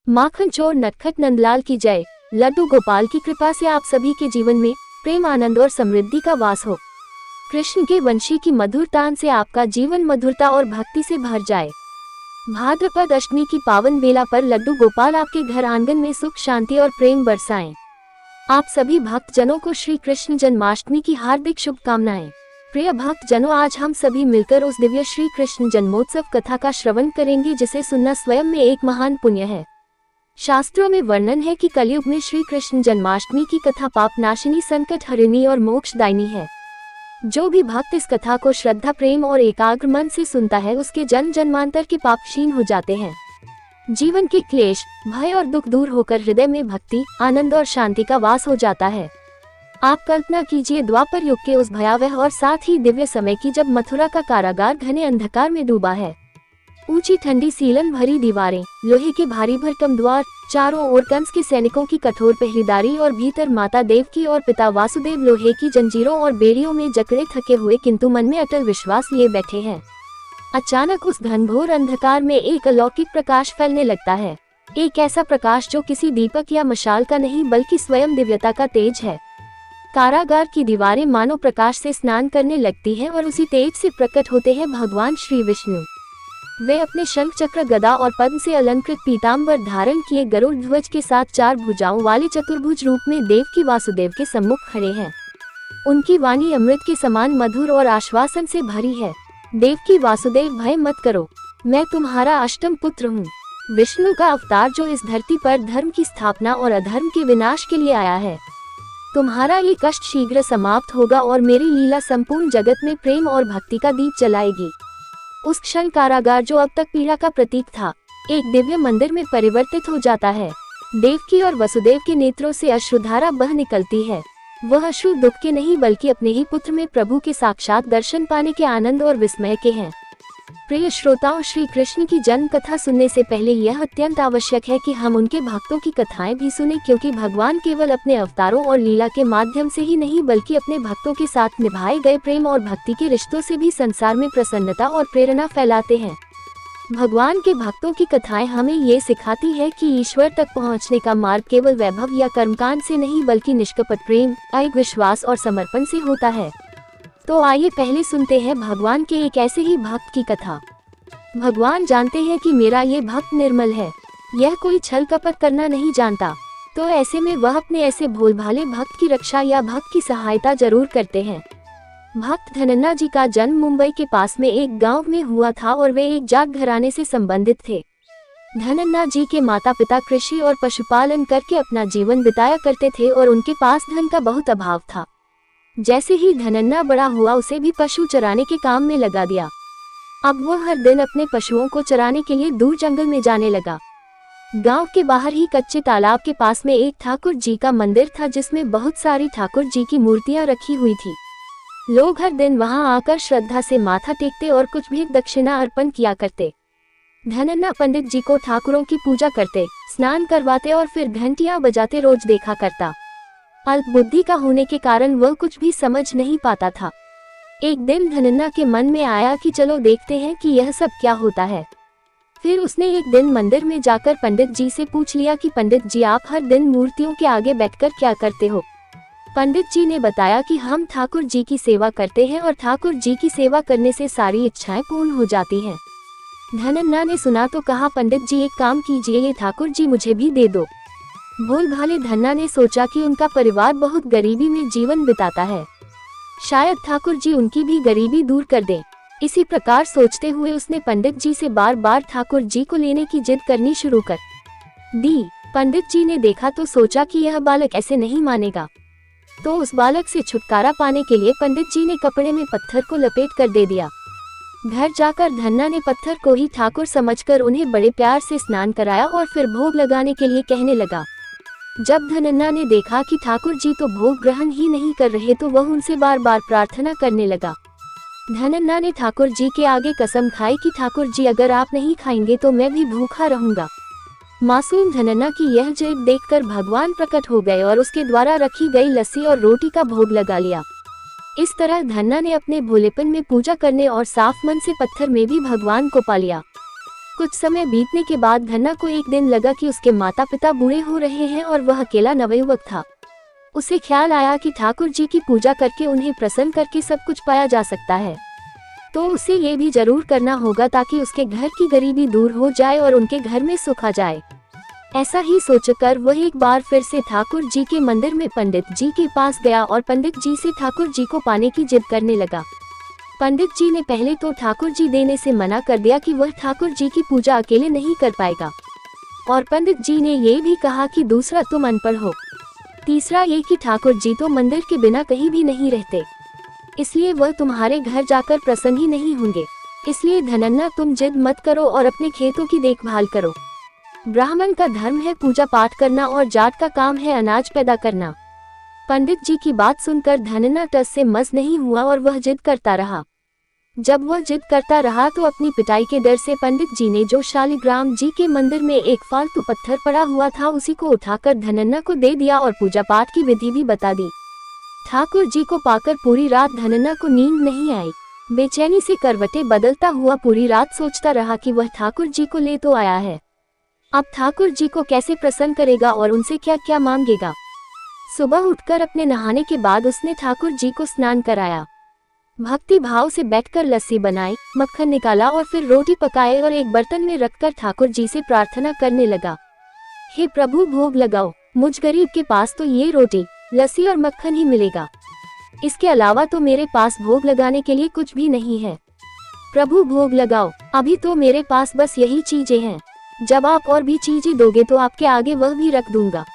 माखन चोर नटखट नंदलाल की जय। लड्डू गोपाल की कृपा से आप सभी के जीवन में प्रेम, आनंद और समृद्धि का वास हो। कृष्ण के वंशी की मधुर तान से आपका जीवन मधुरता और भक्ति से भर जाए। भाद्रपद अष्टमी की पावन बेला पर लड्डू गोपाल आपके घर आंगन में सुख, शांति और प्रेम बरसाएं। आप सभी भक्त जनों को श्री कृष्ण जन्माष्टमी की हार्दिक शुभकामनाएं। प्रिय भक्त जनों, आज हम सभी मिलकर उस दिव्य श्री कृष्ण जन्मोत्सव कथा का श्रवण करेंगे जिसे सुनना स्वयं में एक महान पुण्य है। शास्त्रों में वर्णन है कि कलयुग में श्री कृष्ण जन्माष्टमी की कथा पाप नाशिनी, संकट हरिणी और मोक्षदायिनी है। जो भी भक्त इस कथा को श्रद्धा, प्रेम और एकाग्र मन से सुनता है उसके जन्म जन्मांतर के पाप क्षीण हो जाते हैं। जीवन के क्लेश, भय और दुख दूर होकर हृदय में भक्ति, आनंद और शांति का वास हो जाता है। आप कल्पना कीजिए द्वापर युग के उस भयावह और साथ ही दिव्य समय की जब मथुरा का कारागार घने अंधकार में डूबा है। ऊंची ठंडी सीलन भरी दीवारें, लोहे के भारी भरकम द्वार, चारों ओर कंस के सैनिकों की कठोर पहरेदारी और भीतर माता देवकी और पिता वासुदेव लोहे की जंजीरों और बेड़ियों में जकड़े थके हुए किंतु मन में अटल विश्वास लिए बैठे हैं। अचानक उस घनघोर अंधकार में एक अलौकिक प्रकाश फैलने लगता है। एक ऐसा प्रकाश जो किसी दीपक या मशाल का नहीं बल्कि स्वयं दिव्यता का तेज है। कारागार की दीवारें मानो प्रकाश से स्नान करने लगती हैं और उसी तेज से प्रकट होते हैं भगवान श्री विष्णु। वे अपने शंख, चक्र, गदा और पद्म से अलंकृत पीताम्बर धारण किए गरुड़ ध्वज के साथ चार भुजाओं वाले चतुर्भुज रूप में देवकी वासुदेव के सम्मुख खड़े हैं। उनकी वाणी अमृत के समान मधुर और आश्वासन से भरी है। देवकी वासुदेव, भय मत करो, मैं तुम्हारा अष्टम पुत्र हूँ, विष्णु का अवतार जो इस धरती पर धर्म की स्थापना और अधर्म के विनाश के लिए आया है। तुम्हारा ये कष्ट शीघ्र समाप्त होगा और मेरी लीला संपूर्ण जगत में प्रेम और भक्ति का दीप जलाएगी। उस क्षण कारागार जो अब तक पीड़ा का प्रतीक था, एक दिव्य मंदिर में परिवर्तित हो जाता है। देवकी और वसुदेव के नेत्रों से अश्रुधारा बह निकलती है। वह अश्रु दुख के नहीं बल्कि अपने ही पुत्र में प्रभु के साक्षात दर्शन पाने के आनंद और विस्मय के हैं। प्रिय श्रोताओं, श्री कृष्ण की जन्म कथा सुनने से पहले यह अत्यंत आवश्यक है कि हम उनके भक्तों की कथाएं भी सुनें, क्योंकि भगवान केवल अपने अवतारों और लीला के माध्यम से ही नहीं बल्कि अपने भक्तों के साथ निभाए गए प्रेम और भक्ति के रिश्तों से भी संसार में प्रसन्नता और प्रेरणा फैलाते हैं। भगवान के भक्तों की कथाएं हमें ये सिखाती है कि ईश्वर तक पहुंचने का मार्ग केवल वैभव या कर्मकांड से नहीं बल्कि निष्कपट प्रेम, अटूट विश्वास और समर्पण से होता है। तो आइए पहले सुनते हैं भगवान के एक ऐसे ही भक्त की कथा। भगवान जानते हैं कि मेरा ये भक्त निर्मल है, यह कोई छल कपट करना नहीं जानता, तो ऐसे में वह अपने ऐसे भोलभाले भक्त की रक्षा या भक्त की सहायता जरूर करते हैं। भक्त धनन्ना जी का जन्म मुंबई के पास में एक गांव में हुआ था और वे एक जाट घराने से संबंधित थे। धनन्ना जी के माता पिता कृषि और पशुपालन करके अपना जीवन बिताया करते थे और उनके पास धन का बहुत अभाव था। जैसे ही धनन्ना बड़ा हुआ उसे भी पशु चराने के काम में लगा दिया। अब वह हर दिन अपने पशुओं को चराने के लिए दूर जंगल में जाने लगा। गांव के बाहर ही कच्चे तालाब के पास में एक ठाकुर जी का मंदिर था जिसमें बहुत सारी ठाकुर जी की मूर्तियां रखी हुई थी। लोग हर दिन वहां आकर श्रद्धा से माथा टेकते और कुछ भी दक्षिणा अर्पण किया करते। धनन्ना पंडित जी को ठाकुरों की पूजा करते, स्नान करवाते और फिर घंटियां बजाते रोज देखा करता। अल्प बुद्धि का होने के कारण वह कुछ भी समझ नहीं पाता था। एक दिन धनन्ना के मन में आया कि चलो देखते हैं कि यह सब क्या होता है। फिर उसने एक दिन मंदिर में जाकर पंडित जी से पूछ लिया कि पंडित जी, आप हर दिन मूर्तियों के आगे बैठकर क्या करते हो? पंडित जी ने बताया कि हम ठाकुर जी की सेवा करते हैं और ठाकुर जी की सेवा करने से सारी इच्छाएं पूर्ण हो जाती हैं। धनन्ना ने सुना तो कहा, पंडित जी एक काम कीजिए, ये ठाकुर जी मुझे भी दे दो। भोल भाले धन्ना ने सोचा कि उनका परिवार बहुत गरीबी में जीवन बिताता है, शायद ठाकुर जी उनकी भी गरीबी दूर कर दें। इसी प्रकार सोचते हुए उसने पंडित जी से बार बार ठाकुर जी को लेने की जिद करनी शुरू कर दी। पंडित जी ने देखा तो सोचा कि यह बालक ऐसे नहीं मानेगा, तो उस बालक से छुटकारा पाने के लिए पंडित जी ने कपड़े में पत्थर को लपेट कर दे दिया। घर जाकर धन्ना ने पत्थर को ही ठाकुर समझकर उन्हें बड़े प्यार से स्नान कराया और फिर भोग लगाने के लिए कहने लगा। जब धनन्ना ने देखा कि ठाकुर जी तो भोग ग्रहण ही नहीं कर रहे तो वह उनसे बार बार प्रार्थना करने लगा। धनन्ना ने ठाकुर जी के आगे कसम खाई कि ठाकुर जी अगर आप नहीं खाएंगे तो मैं भी भूखा रहूंगा। मासूम धनन्ना की यह जिद देखकर भगवान प्रकट हो गए और उसके द्वारा रखी गई लस्सी और रोटी का भोग लगा लिया। इस तरह धन्ना ने अपने भोलेपन में पूजा करने और साफ मन से पत्थर में भी भगवान को पा लिया। कुछ समय बीतने के बाद धन्ना को एक दिन लगा कि उसके माता पिता बूढ़े हो रहे हैं और वह अकेला नवयुवक था। उसे ख्याल आया कि ठाकुर जी की पूजा करके उन्हें प्रसन्न करके सब कुछ पाया जा सकता है, तो उसे ये भी जरूर करना होगा ताकि उसके घर की गरीबी दूर हो जाए और उनके घर में सुख आ जाए। ऐसा ही सोचकर वह एक बार फिर से ठाकुर जी के मंदिर में पंडित जी के पास गया और पंडित जी से ठाकुर जी को पाने की जिद करने लगा। पंडित जी ने पहले तो ठाकुर जी देने से मना कर दिया कि वह ठाकुर जी की पूजा अकेले नहीं कर पाएगा, और पंडित जी ने ये भी कहा कि दूसरा तुम अनपढ़ हो, तीसरा ये कि ठाकुर जी तो मंदिर के बिना कहीं भी नहीं रहते, इसलिए वह तुम्हारे घर जाकर प्रसन्न ही नहीं होंगे। इसलिए धनन्ना तुम जिद मत करो और अपने खेतों की देखभाल करो। ब्राह्मण का धर्म है पूजा पाठ करना और जाट का काम है अनाज पैदा करना। पंडित जी की बात सुनकर धनन्ना टस से मस नहीं हुआ और वह जिद करता रहा। जब वह जिद करता रहा तो अपनी पिटाई के डर से पंडित जी ने जो शालिग्राम जी के मंदिर में एक फालतू पत्थर पड़ा हुआ था उसी को उठाकर धनन्ना को दे दिया और पूजा पाठ की विधि भी बता दी। ठाकुर जी को पाकर पूरी रात धनन्ना को नींद नहीं आई। बेचैनी से करवटें बदलता हुआ पूरी रात सोचता रहा कि वह ठाकुर जी को ले तो आया है, अब ठाकुर जी को कैसे प्रसन्न करेगा और उनसे क्या क्या मांगेगा। सुबह उठकर अपने नहाने के बाद उसने ठाकुर जी को स्नान कराया, भक्ति भाव से बैठकर लस्सी बनाई, मक्खन निकाला और फिर रोटी पकाए और एक बर्तन में रखकर ठाकुर जी से प्रार्थना करने लगा, हे प्रभु भोग लगाओ, मुझ गरीब के पास तो ये रोटी लस्सी और मक्खन ही मिलेगा, इसके अलावा तो मेरे पास भोग लगाने के लिए कुछ भी नहीं है। प्रभु भोग लगाओ, अभी तो मेरे पास बस यही चीजें हैं, जब आप और भी चीजें दोगे तो आपके आगे वह भी रख दूंगा।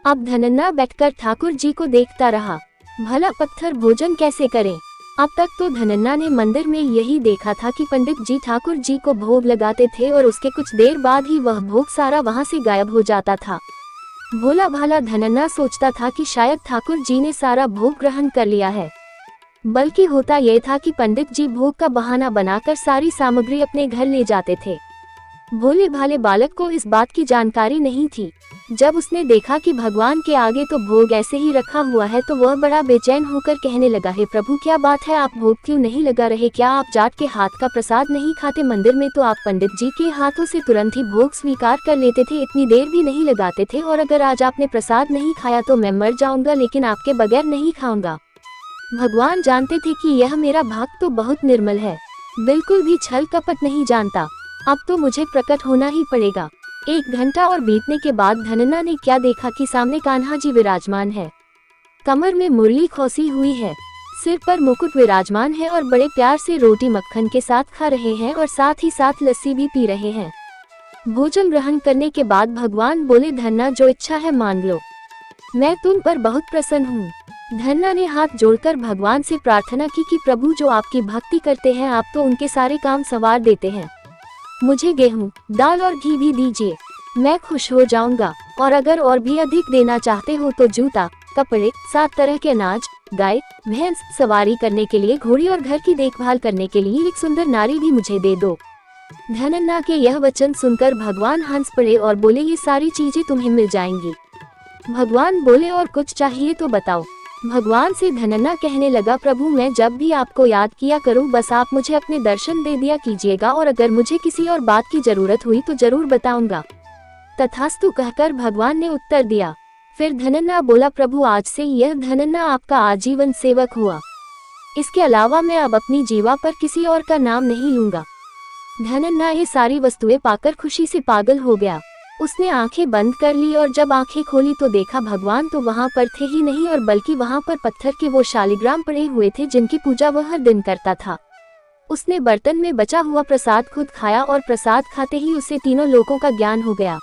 अब धनन्ना बैठकर ठाकुर जी को देखता रहा, भला पत्थर भोजन कैसे करें। अब तक तो धनन्ना ने मंदिर में यही देखा था कि पंडित जी ठाकुर जी को भोग लगाते थे और उसके कुछ देर बाद ही वह भोग सारा वहां से गायब हो जाता था। भोला भाला धनन्ना सोचता था कि शायद ठाकुर जी ने सारा भोग ग्रहण कर लिया है, बल्कि होता यह था कि पंडित जी भोग का बहाना बनाकर सारी सामग्री अपने घर ले जाते थे। भोले भाले बालक को इस बात की जानकारी नहीं थी। जब उसने देखा कि भगवान के आगे तो भोग ऐसे ही रखा हुआ है तो वह बड़ा बेचैन होकर कहने लगा, हे प्रभु क्या बात है, आप भोग क्यों नहीं लगा रहे, क्या आप जाट के हाथ का प्रसाद नहीं खाते, मंदिर में तो आप पंडित जी के हाथों से तुरंत ही भोग स्वीकार कर लेते थे, इतनी देर भी नहीं लगाते थे, और अगर आज आपने प्रसाद नहीं खाया तो मैं मर जाऊंगा लेकिन आपके बगैर नहीं खाऊंगा। भगवान जानते थे कि यह मेरा भक्त तो बहुत निर्मल है, बिल्कुल भी छल कपट नहीं जानता, अब तो मुझे प्रकट होना ही पड़ेगा। 1 घंटा और बीतने के बाद धनन्ना ने क्या देखा कि सामने कान्हा जी विराजमान है, कमर में मुरली खोसी हुई है, सिर पर मुकुट विराजमान है और बड़े प्यार से रोटी मक्खन के साथ खा रहे हैं और साथ ही साथ लस्सी भी पी रहे हैं। भोजन ग्रहण करने के बाद भगवान बोले, धन्ना जो इच्छा है मांग लो, मैं तुम पर बहुत प्रसन्न हूँ। धन्ना ने हाथ जोड़कर भगवान से प्रार्थना की कि प्रभु जो आपकी भक्ति करते हैं आप तो उनके सारे काम संवार देते हैं, मुझे गेहूं, दाल और घी भी दीजिए, मैं खुश हो जाऊंगा, और अगर और भी अधिक देना चाहते हो तो जूता, कपड़े, 7 तरह के अनाज, गाय, भैंस, सवारी करने के लिए घोड़ी और घर की देखभाल करने के लिए एक सुंदर नारी भी मुझे दे दो। धनन्ना के यह वचन सुनकर भगवान हंस पड़े और बोले, ये सारी चीजें तुम्हें मिल जाएंगी। भगवान बोले, और कुछ चाहिए तो बताओ। भगवान से धनन्ना कहने लगा, प्रभु मैं जब भी आपको याद किया करूं बस आप मुझे अपने दर्शन दे दिया कीजिएगा, और अगर मुझे किसी और बात की जरूरत हुई तो जरूर बताऊंगा। तथास्तु कहकर भगवान ने उत्तर दिया। फिर धनन्ना बोला, प्रभु आज से यह धनन्ना आपका आजीवन सेवक हुआ, इसके अलावा मैं अब अपनी जीवा पर किसी और का नाम नहीं लूंगा। धनन्ना ये सारी वस्तुएं पाकर खुशी से पागल हो गया। उसने आंखें बंद कर ली और जब आंखें खोली तो देखा भगवान तो वहां पर थे ही नहीं, और बल्कि वहां पर पत्थर के वो शालिग्राम पड़े हुए थे जिनकी पूजा वह हर दिन करता था। उसने बर्तन में बचा हुआ प्रसाद खुद खाया और प्रसाद खाते ही उसे तीनों लोकों का ज्ञान हो गया।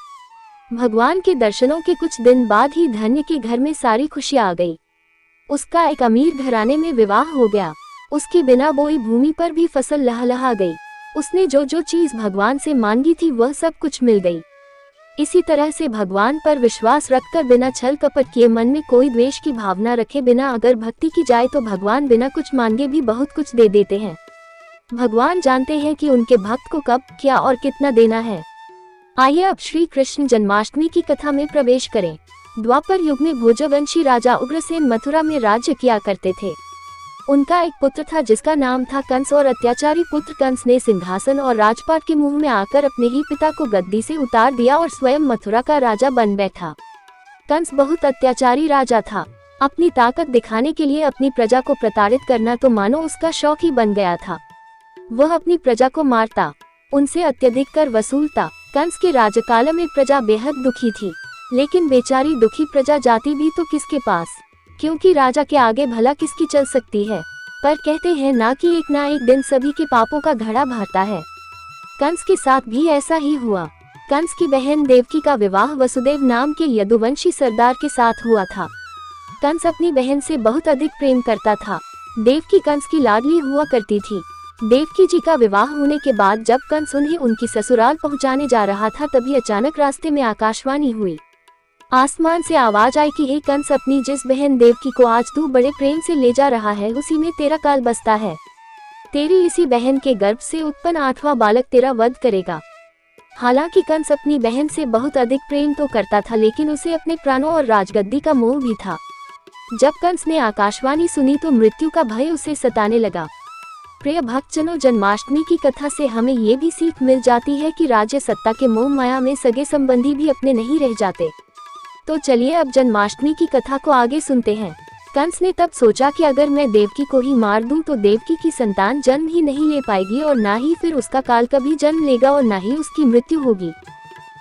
भगवान के दर्शनों के कुछ दिन बाद ही धन्य के घर में सारी खुशी आ गई। उसका एक अमीर घराने में विवाह हो गया। उसकी बिना बोई भूमि पर भी फसल लहलहा गई। उसने जो जो चीज भगवान से मांगी थी वह सब कुछ मिल गई। इसी तरह से भगवान पर विश्वास रखकर बिना छल कपट किए, मन में कोई द्वेष की भावना रखे बिना अगर भक्ति की जाए तो भगवान बिना कुछ मांगे भी बहुत कुछ दे देते हैं। भगवान जानते हैं कि उनके भक्त को कब, क्या और कितना देना है। आइए अब श्री कृष्ण जन्माष्टमी की कथा में प्रवेश करें। द्वापर युग में भोजवंशी राजा उग्रसेन मथुरा में राज्य किया करते थे। उनका एक पुत्र था जिसका नाम था कंस, और अत्याचारी पुत्र कंस ने सिंहासन और राजपाट के मुंह में आकर अपने ही पिता को गद्दी से उतार दिया और स्वयं मथुरा का राजा बन बैठा। कंस बहुत अत्याचारी राजा था। अपनी ताकत दिखाने के लिए अपनी प्रजा को प्रताड़ित करना तो मानो उसका शौक ही बन गया था। वह अपनी प्रजा को मारता, उनसे अत्यधिक कर वसूलता। कंस के राज्यकाल में प्रजा बेहद दुखी थी, लेकिन बेचारी दुखी प्रजा जाती भी तो किसके पास, क्योंकि राजा के आगे भला किसकी चल सकती है। पर कहते हैं ना कि एक ना एक दिन सभी के पापों का घड़ा भरता है। कंस के साथ भी ऐसा ही हुआ। कंस की बहन देवकी का विवाह वसुदेव नाम के यदुवंशी सरदार के साथ हुआ था। कंस अपनी बहन से बहुत अधिक प्रेम करता था। देवकी कंस की लाडली हुआ करती थी। देवकी जी का विवाह होने के बाद जब कंस उन्हें उनकी ससुराल पहुंचाने जा रहा था, तभी अचानक रास्ते में आकाशवाणी हुई। आसमान से आवाज आई कि हे कंस, अपनी जिस बहन देवकी को आज तू बड़े प्रेम से ले जा रहा है, उसी में तेरा काल बसता है। तेरी इसी बहन के गर्भ से उत्पन्न 8वां बालक तेरा वध करेगा। हालांकि कंस अपनी बहन से बहुत अधिक प्रेम तो करता था, लेकिन उसे अपने प्राणों और राजगद्दी का मोह भी था। जब कंस ने आकाशवाणी सुनी तो मृत्यु का भय उसे सताने लगा। प्रिय भक्तजनों, जन्माष्टमी की कथा से हमें ये भी सीख मिल जाती है कि राज्य सत्ता के मोह माया में सगे संबंधी भी अपने नहीं रह जाते। तो चलिए अब जन्माष्टमी की कथा को आगे सुनते हैं। कंस ने तब सोचा कि अगर मैं देवकी को ही मार दूं तो देवकी की संतान जन्म ही नहीं ले पाएगी, और ना ही फिर उसका काल कभी जन्म लेगा और ना ही उसकी मृत्यु होगी।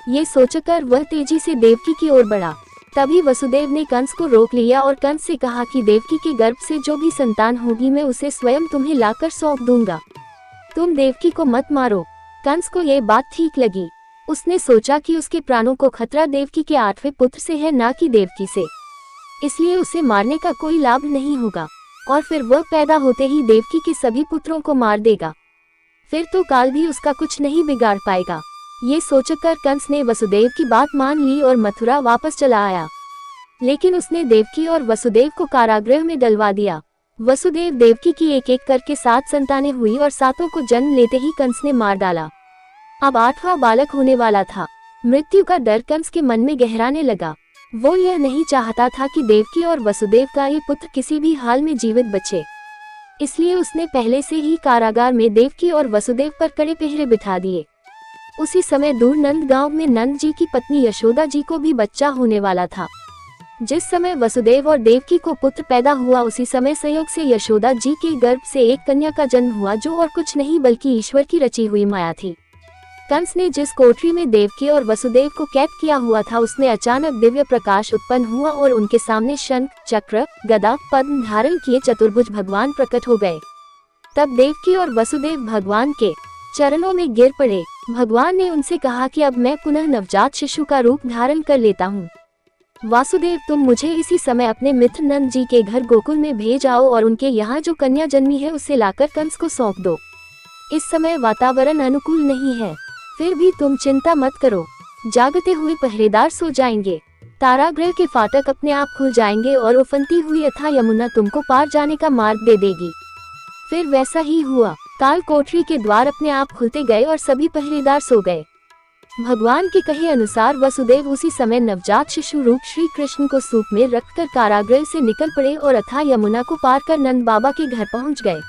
ये सोचकर वह तेजी से देवकी की ओर बढ़ा। तभी वसुदेव ने कंस को रोक लिया और कंस से कहा कि देवकी के गर्भ से जो भी संतान होगी मैं उसे स्वयं तुम्हें लाकर सौंप दूंगा। तुम देवकी को मत मारो। कंस को यह बात ठीक लगी। उसने सोचा कि उसके प्राणों को खतरा देवकी के 8वें पुत्र से है, ना कि देवकी से, इसलिए उसे मारने का कोई लाभ नहीं होगा, और फिर वह पैदा होते ही देवकी के सभी पुत्रों को मार देगा। फिर तो काल भी उसका कुछ नहीं बिगाड़ पाएगा। ये सोचकर कंस ने वसुदेव की बात मान ली और मथुरा वापस चला आया। लेकिन उसने देवकी और वसुदेव को कारागृह में डलवा दिया। वसुदेव देवकी की एक एक करके 7 संतानें हुई और 7 को जन्म लेते ही कंस ने मार डाला। अब 8वां बालक होने वाला था। मृत्यु का डर कंस के मन में गहराने लगा। वो यह नहीं चाहता था कि देवकी और वसुदेव का ये पुत्र किसी भी हाल में जीवित बचे, इसलिए उसने पहले से ही कारागार में देवकी और वसुदेव पर कड़े पहरे बिठा दिए। उसी समय दूर नंद गांव में नंद जी की पत्नी यशोदा जी को भी बच्चा होने वाला था। जिस समय वसुदेव और देवकी को पुत्र पैदा हुआ, उसी समय संयोग से यशोदा जी के गर्भ से एक कन्या का जन्म हुआ, जो और कुछ नहीं बल्कि ईश्वर की रची हुई माया थी। कंस ने जिस कोठरी में देवकी और वसुदेव को कैद किया हुआ था, उसमें अचानक दिव्य प्रकाश उत्पन्न हुआ और उनके सामने शंख, चक्र, गदा, पद्म धारण किए चतुर्भुज भगवान प्रकट हो गए। तब देवकी और वसुदेव भगवान के चरणों में गिर पड़े। भगवान ने उनसे कहा कि अब मैं पुनः नवजात शिशु का रूप धारण कर लेता हूँ। वासुदेव, तुम मुझे इसी समय अपने मित्र नंद जी के घर गोकुल में भेज आओ और उनके यहाँ जो कन्या जन्मी है उसे लाकर कंस को सौंप दो। इस समय वातावरण अनुकूल नहीं है, फिर भी तुम चिंता मत करो। जागते हुए पहरेदार सो जाएंगे, तारागृह के फाटक अपने आप खुल जाएंगे और उफनती हुई अथा यमुना तुमको पार जाने का मार्ग दे देगी। फिर वैसा ही हुआ। काल कोठरी के द्वार अपने आप खुलते गए और सभी पहरेदार सो गए। भगवान के कहे अनुसार वसुदेव उसी समय नवजात शिशु रूप श्री कृष्ण को सूप में रखकर कारागृह से निकल पड़े और अथा यमुना को पार कर नंद बाबा के घर पहुंच गए।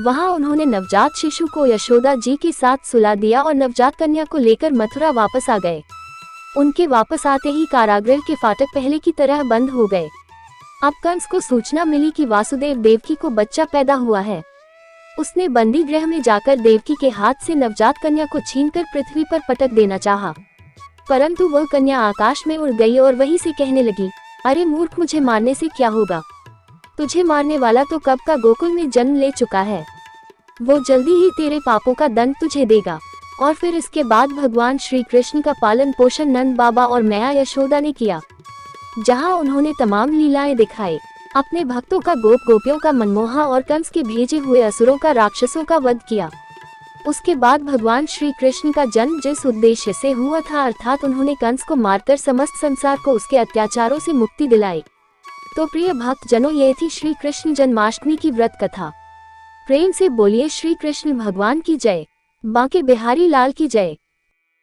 वहां उन्होंने नवजात शिशु को यशोदा जी के साथ सुला दिया और नवजात कन्या को लेकर मथुरा वापस आ गए। उनके वापस आते ही कारागृह के फाटक पहले की तरह बंद हो गए। अब कंस को सूचना मिली कि वासुदेव देवकी को बच्चा पैदा हुआ है। उसने बंदी गृह में जाकर देवकी के हाथ से नवजात कन्या को छीनकर पृथ्वी पर पटक देना चाहा, परंतु वह कन्या आकाश में उड़ गई और वहीं से कहने लगी, अरे मूर्ख, मुझे मारने से क्या होगा? तुझे मारने वाला तो कब का गोकुल में जन्म ले चुका है। वो जल्दी ही तेरे पापों का दंड तुझे देगा। और फिर इसके बाद भगवान श्री कृष्ण का पालन पोषण नंद बाबा और मैया यशोदा ने किया, जहां उन्होंने तमाम लीलाएं दिखाई। अपने भक्तों का गोप गोपियों का मनमोहा और कंस के भेजे हुए असुरों का राक्षसों का वध किया। उसके बाद भगवान श्री कृष्ण का जन्म जिस उद्देश्य से हुआ था, अर्थात उन्होंने कंस को मारकर समस्त संसार को उसके अत्याचारों से मुक्ति दिलाई। तो प्रिय भक्त जनों, ये थी श्री कृष्ण जन्माष्टमी की व्रत कथा। प्रेम से बोलिए श्री कृष्ण भगवान की जय, बांके बिहारी लाल की जय।